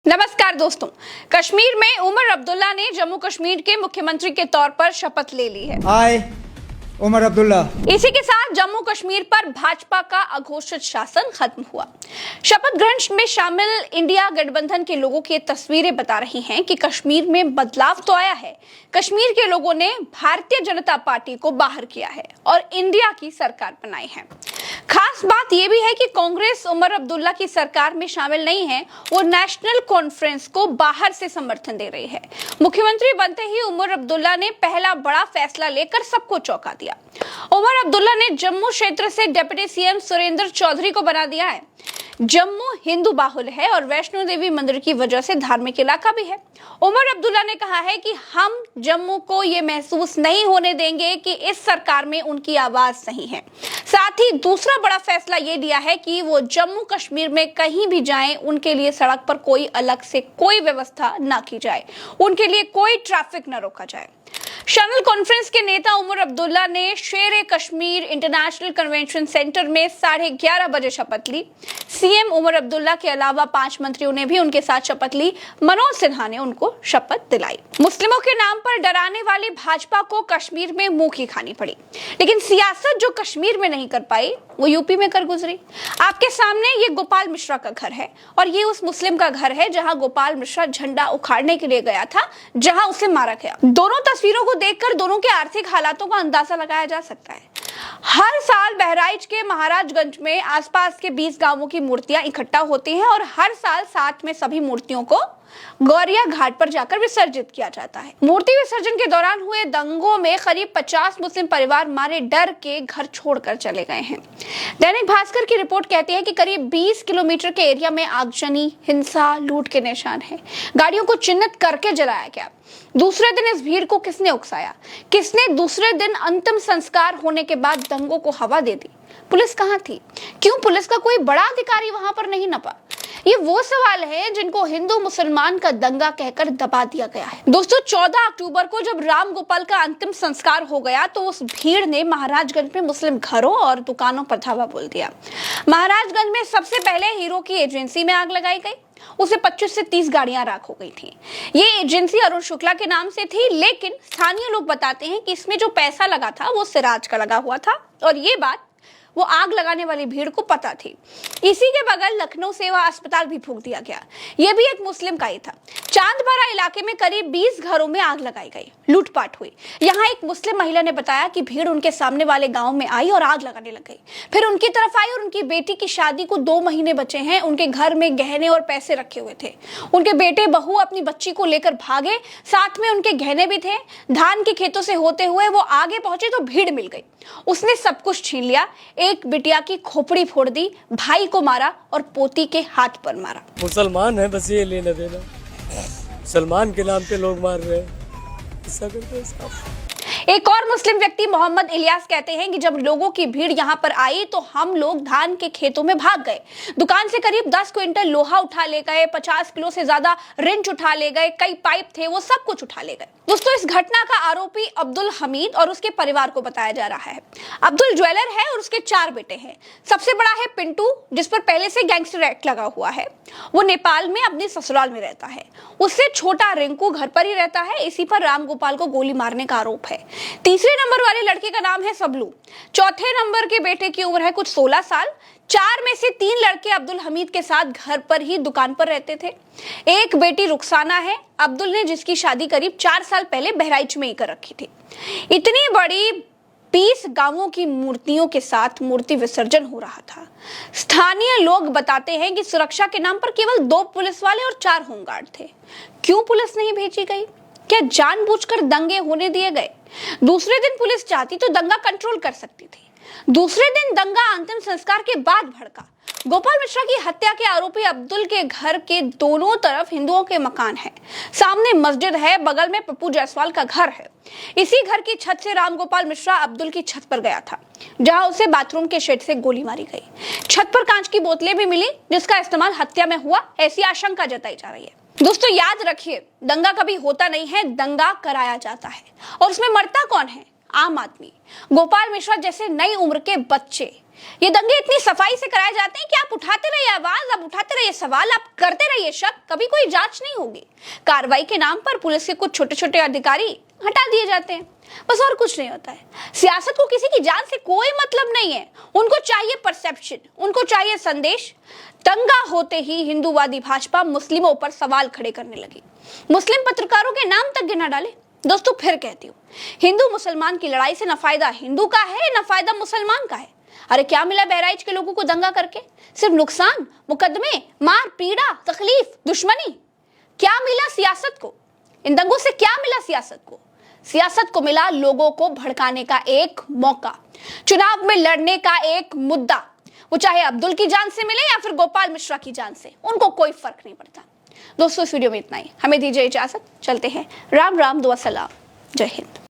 नमस्कार दोस्तों। कश्मीर में उमर अब्दुल्ला ने जम्मू कश्मीर के मुख्यमंत्री के तौर पर शपथ ले ली है। हाय उमर अब्दुल्ला। इसी के साथ जम्मू कश्मीर पर भाजपा का अघोषित शासन खत्म हुआ। शपथ ग्रहण में शामिल इंडिया गठबंधन के लोगों की तस्वीरें बता रही हैं कि कश्मीर में बदलाव तो आया है। कश्मीर के लोगों ने भारतीय जनता पार्टी को बाहर किया है और इंडिया की सरकार बनाई है। खास बात यह भी है कि कांग्रेस उमर अब्दुल्ला की सरकार में शामिल नहीं है, वो नेशनल कॉन्फ्रेंस को बाहर से समर्थन दे रही है। मुख्यमंत्री बनते ही उमर अब्दुल्ला ने पहला बड़ा फैसला लेकर सबको चौंका दिया। उमर अब्दुल्ला ने जम्मू क्षेत्र से डिप्टी सीएम सुरेंद्र चौधरी को बना दिया है। जम्मू हिंदू बाहुल है और वैष्णो देवी मंदिर की वजह से धार्मिक इलाका भी है। उमर अब्दुल्ला ने कहा है कि हम जम्मू को ये महसूस नहीं होने देंगे कि इस सरकार में उनकी आवाज नहीं है। साथ ही दूसरा बड़ा फैसला ये लिया है कि वो जम्मू कश्मीर में कहीं भी जाएं, उनके लिए सड़क पर कोई अलग से कोई व्यवस्था ना की जाए, उनके लिए कोई ट्रैफिक न रोका जाए। नेशनल कॉन्फ्रेंस के नेता उमर अब्दुल्ला ने शेर कश्मीर इंटरनेशनल कन्वेंशन सेंटर में 11:30 बजे शपथ ली। सीएम उमर अब्दुल्ला के अलावा 5 मंत्रियों ने भी उनके साथ शपथ ली। मनोज सिन्हा ने उनको शपथ दिलाई। मुस्लिमों के नाम पर डराने वाली भाजपा को कश्मीर में मुंह की खानी पड़ी, लेकिन सियासत जो कश्मीर में नहीं कर पाई वो यूपी में कर गुजरी। आपके सामने ये गोपाल मिश्रा का घर है और ये उस मुस्लिम का घर है जहां गोपाल मिश्रा झंडा उखाड़ने के लिए गया था, जहां उसे मारा गया। दोनों तस्वीरों को देखकर दोनों के आर्थिक हालातों का अंदाजा लगाया जा सकता है। हर साल बहराइच के महाराजगंज में आसपास के 20 गांवों की मूर्तियां इकट्ठा होती हैं और हर साल साथ में सभी मूर्तियों को गौरिया घाट पर जाकर विसर्जित किया जाता है। मूर्ति विसर्जन के दौरान हुए दंगों में करीब 50 मुस्लिम परिवार मारे डर के घर छोड़कर चले गए हैं। दैनिक भास्कर की रिपोर्ट कहती है कि करीब 20 किलोमीटर के एरिया में आगजनी, हिंसा, लूट के निशान हैं। गाड़ियों को चिन्हित करके जलाया गया। दूसरे दिन इस भीड़ को किसने उकसाया? किसने दूसरे दिन अंतिम संस्कार होने के बाद दंगों को हवा दे दी? पुलिस कहाँ थी? क्यों पुलिस का कोई बड़ा अधिकारी वहां पर नहीं नपा? ये वो सवाल है जिनको हिंदू मुसलमान का दंगा कहकर दबा दिया गया है। दोस्तों, 14 अक्टूबर को जब राम गोपाल का अंतिम संस्कार हो गया तो उस भीड़ ने महाराजगंज में मुस्लिम घरों और दुकानों पर धावा बोल दिया। महाराजगंज में सबसे पहले हीरो की एजेंसी में आग लगाई गई। उसे 25 से 30 गाड़ियां राख हो गई थी। ये एजेंसी अरुण शुक्ला के नाम से थी, लेकिन स्थानीय लोग बताते हैं कि इसमें जो पैसा लगा था वो सिराज का लगा हुआ था और ये बात वो आग लगाने वाली भीड़ को पता थी। इसी के बगल लखनऊ सेवा अस्पताल भी फूंक दिया गया। यह भी एक मुस्लिम का ही था। चांदबारा इलाके में करीब 20 घरों में आग लगाई गई, लूटपाट हुई। यहाँ एक मुस्लिम महिला ने बताया कि भीड़ उनके सामने वाले गांव में आई और आग लगाने लग गई। फिर उनकी तरफ आई और उनकी बेटी की शादी को 2 महीने बचे हैं। उनके घर में गहने और पैसे रखे हुए थे। उनके बेटे बहू अपनी बच्ची को लेकर भागे, साथ में उनके गहने भी थे। धान के खेतों से होते हुए वो आगे पहुंचे तो भीड़ मिल गई। उसने सब कुछ छीन लिया। एक बिटिया की खोपड़ी फोड़ दी, भाई को मारा और पोती के हाथ पर मारा। मुसलमान है, बस ये लेना देना। सलमान के नाम पे लोग मार रहे हैं, ऐसा करते हैं साहब। एक और मुस्लिम व्यक्ति मोहम्मद इलियास कहते हैं कि जब लोगों की भीड़ यहाँ पर आई तो हम लोग धान के खेतों में भाग गए। दुकान से करीब 10 क्विंटल लोहा उठा ले गए, 50 किलो से ज्यादा रिंच उठा ले गए, कई पाइप थे वो सब कुछ उठा ले गए। दोस्तों, इस घटना का आरोपी अब्दुल हमीद और उसके परिवार को बताया जा रहा है। अब्दुल ज्वेलर है और उसके 4 बेटे हैं। सबसे बड़ा है पिंटू, जिस पर पहले से गैंगस्टर एक्ट लगा हुआ है। वो नेपाल में अपने ससुराल में रहता है। उससे छोटा रिंकू घर पर ही रहता है। इसी पर राम गोपाल को गोली मारने का आरोप है। तीसरे नंबर वाले लड़के का नाम है सबलू। चौथे नंबर के बेटे की उम्र है कुछ 16 साल। 4 में से 3 लड़के अब्दुल हमीद के साथ घर पर ही दुकान पर रहते थे। एक बेटी रुखसाना है अब्दुल ने, जिसकी शादी करीब 4 साल पहले बहराइच में ही कर रखी थी। इतनी बड़ी 20 गांवों की मूर्तियों के साथ मूर्ति विसर्जन हो रहा था। स्थानीय लोग बताते हैं कि सुरक्षा के नाम पर केवल 2 पुलिस वाले और 4 होमगार्ड थे। क्यों पुलिस नहीं भेजी गई? क्या जानबूझकर दंगे होने दिए गए? दूसरे दिन पुलिस चाहती तो दंगा कंट्रोल कर सकती थी। दूसरे दिन दंगा अंतिम संस्कार के बाद भड़का। गोपाल मिश्रा की हत्या के आरोपी अब्दुल के घर के दोनों तरफ हिंदुओं के मकान हैं। सामने मस्जिद है, बगल में पप्पू जायसवाल का घर है। इसी घर की छत से रामगोपाल मिश्रा अब्दुल की छत पर गया था, जहां उसे बाथरूम के शेड से गोली मारी गई। छत पर कांच की बोतलें भी मिली, जिसका इस्तेमाल हत्या में हुआ ऐसी आशंका जताई जा रही है। दोस्तों, याद रखिए, दंगा कभी होता नहीं है, दंगा कराया जाता है। और उसमें मरता कौन है? आम आदमी। गोपाल मिश्रा जैसे नई उम्र के बच्चे ये दंगे इतनी सफाई से कराए जाते हैं कि आप उठाते रहिए आवाज, आप उठाते रहिए सवाल, आप करते रहिए शक, कभी कोई जांच नहीं होगी। कार्रवाई के नाम पर पुलिस के कुछ छोटे छोटे अधिकारी हटा दिए जाते हैं, बस और कुछ नहीं होता है। सियासत को किसी की जान से कोई मतलब नहीं है, उनको चाहिए परसेप्शन, उनको चाहिए संदेश। दंगा होते ही हिंदूवादी भाजपा मुस्लिमों पर सवाल खड़े करने लगी, मुस्लिम पत्रकारों के नाम तक गिना डाले। दोस्तों फिर कहती हूँ, हिंदू मुसलमान की लड़ाई से न फायदा हिंदू का है न फायदा मुसलमान का है। अरे क्या मिला बहराइच के लोगों को दंगा करके? सिर्फ नुकसान, मुकदमे, मार, पीड़ा, तकलीफ, दुश्मनी। क्या मिला सियासत को? इन दंगों से क्या मिला सियासत को? सियासत को मिला लोगों को भड़काने का एक मौका, चुनाव में लड़ने का एक मुद्दा। वो चाहे अब्दुल की जान से मिले या फिर गोपाल मिश्रा की जान से, उनको कोई फर्क नहीं पड़ता। दोस्तों इस वीडियो में इतना ही, हमें दीजिए इजाजत, चलते हैं। राम राम, दुआ सलाम, जय हिंद।